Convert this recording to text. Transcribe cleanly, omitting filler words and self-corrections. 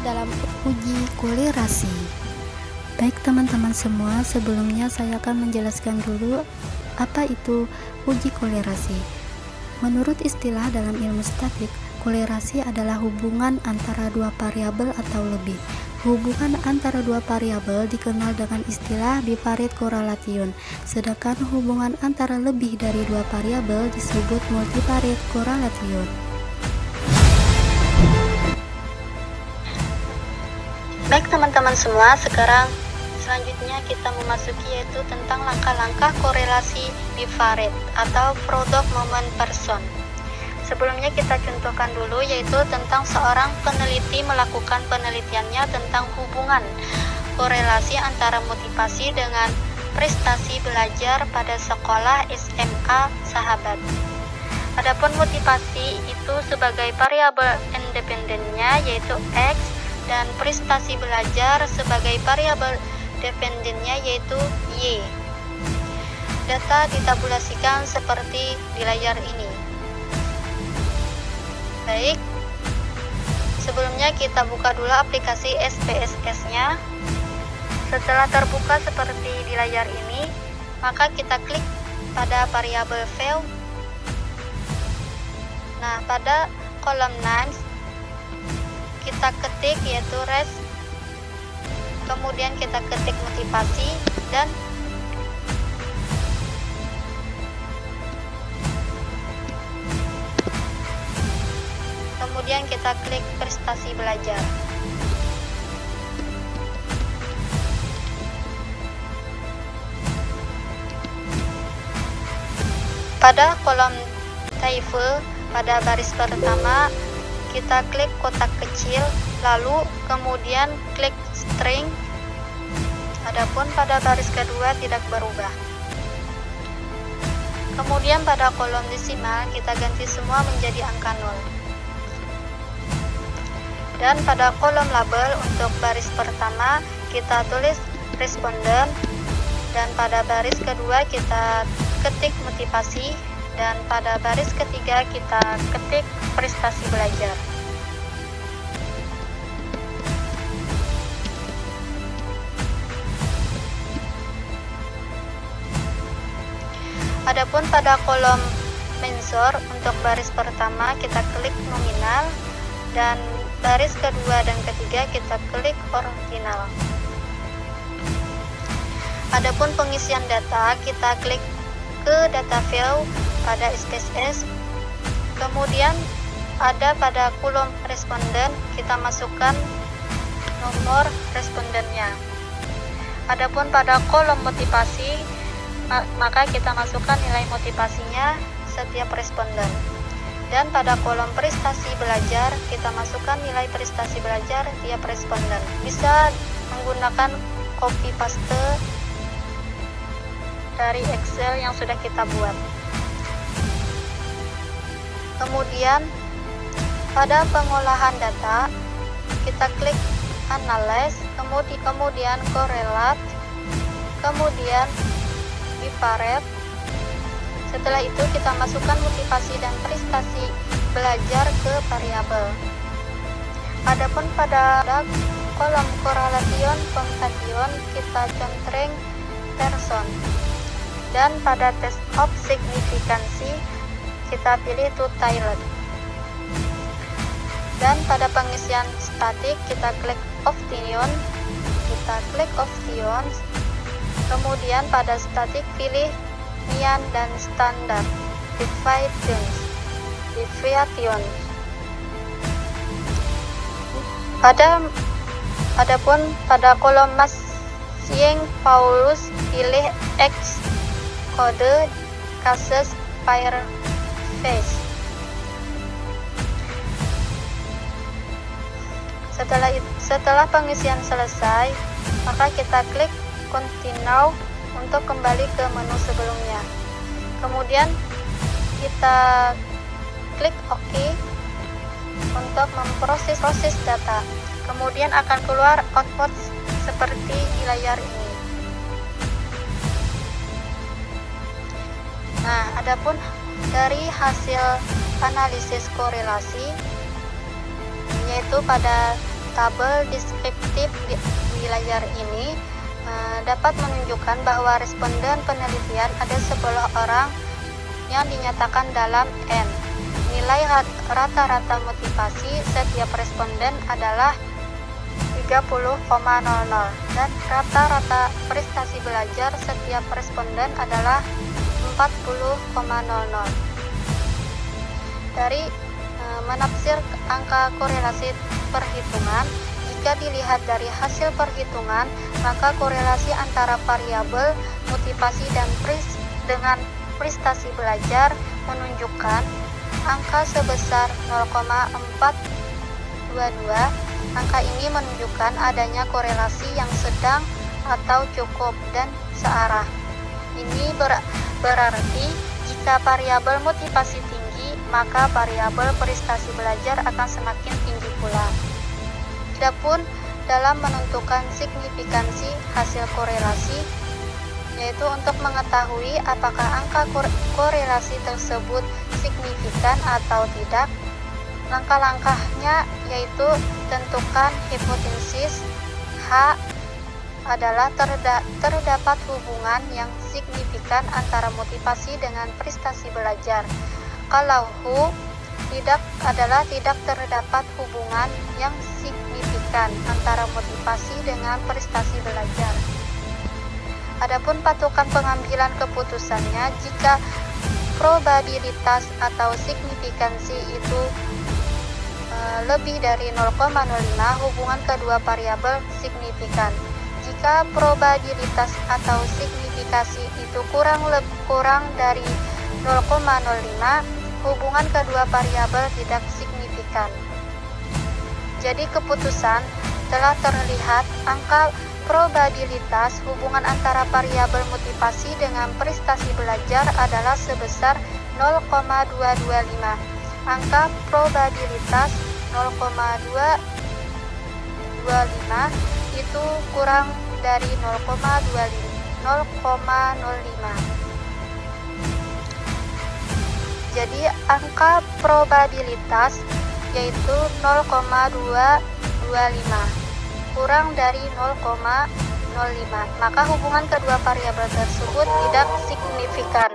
dalam uji kolerasi. Baik teman-teman semua, sebelumnya saya akan menjelaskan dulu apa itu uji kolerasi. Menurut istilah dalam ilmu statik, kolerasi adalah hubungan antara dua variabel atau lebih. Hubungan antara dua variabel dikenal dengan istilah bipartit korelation, sedangkan hubungan antara lebih dari dua variabel disebut multipartit korelation. Baik teman-teman semua, selanjutnya kita memasuki yaitu tentang langkah-langkah korelasi bipartit atau product moment person. Sebelumnya kita contohkan dulu yaitu tentang seorang peneliti melakukan penelitiannya tentang hubungan korelasi antara motivasi dengan prestasi belajar pada sekolah SMA sahabat. Adapun motivasi itu sebagai variabel independennya yaitu X dan prestasi belajar sebagai variabel dependennya yaitu Y. Data ditabulasikan seperti di layar ini. Baik, sebelumnya kita buka dulu aplikasi SPSS-nya. Setelah terbuka seperti di layar ini, maka kita klik pada variabel value. Nah, pada kolom names kita ketik yaitu res, kemudian kita ketik motivasi dan kemudian kita klik prestasi belajar. Pada kolom table pada baris pertama kita klik kotak kecil, lalu kemudian klik string. Adapun pada baris kedua tidak berubah. Kemudian pada kolom desimal kita ganti semua menjadi angka 0. Dan pada kolom label untuk baris pertama kita tulis responden, dan pada baris kedua kita ketik motivasi, dan pada baris ketiga kita ketik prestasi belajar. Adapun pada kolom mensor untuk baris pertama kita klik nominal, dan baris kedua dan ketiga kita klik ordinal. Adapun pengisian data kita klik ke data field pada SPSS, kemudian ada pada kolom responden kita masukkan nomor respondennya. Adapun pada kolom motivasi maka kita masukkan nilai motivasinya setiap responden. Dan pada kolom prestasi belajar kita masukkan nilai prestasi belajar tiap responden. Bisa menggunakan copy paste dari Excel yang sudah kita buat. Kemudian pada pengolahan data kita klik analyze, kemudian correlate, kemudian bipartit. Setelah itu kita masukkan motivasi dan prestasi belajar ke variabel. Adapun pada kolom korelation computation kita contreng person, dan pada test of signifikansi kita pilih to tiled. Dan pada pengisian statik kita klik option, kemudian pada statik pilih Nian dan standar deviation. Adapun pada kolom Masing Paulus pilih X kode cases Fireface. Setelah pengisian selesai, maka kita klik continue untuk kembali ke menu sebelumnya. Kemudian kita klik OK untuk memproses data. Kemudian akan keluar output seperti di layar ini. Nah, adapun dari hasil analisis korelasi yaitu pada tabel deskriptif di layar ini dapat menunjukkan bahwa responden penelitian ada 10 orang yang dinyatakan dalam N. Nilai rata-rata motivasi setiap responden adalah 30,00 dan rata-rata prestasi belajar setiap responden adalah 40,00. Dari menafsir angka korelasi perhitungan, jika dilihat dari hasil perhitungan, maka korelasi antara variabel motivasi dengan prestasi belajar menunjukkan angka sebesar 0,422. Angka ini menunjukkan adanya korelasi yang sedang atau cukup dan searah. Ini berarti jika variabel motivasi tinggi, maka variabel prestasi belajar akan semakin tinggi pula. Adapun dalam menentukan signifikansi hasil korelasi, yaitu untuk mengetahui apakah angka korelasi tersebut signifikan atau tidak, langkah-langkahnya yaitu tentukan hipotesis H adalah terdapat hubungan yang signifikan antara motivasi dengan prestasi belajar. Kalau H tidak terdapat hubungan yang signifikan antara motivasi dengan prestasi belajar. Adapun patokan pengambilan keputusannya, jika probabilitas atau signifikansi itu lebih dari 0,05, hubungan kedua variabel signifikan. Jika probabilitas atau signifikasi itu kurang dari 0,05, hubungan kedua variabel tidak signifikan. Jadi keputusan telah terlihat angka probabilitas hubungan antara variabel motivasi dengan prestasi belajar adalah sebesar 0,225. Angka probabilitas 0,225 itu kurang dari 0,05. Jadi angka probabilitas yaitu 0,225 kurang dari 0,05, maka hubungan kedua variabel tersebut tidak signifikan.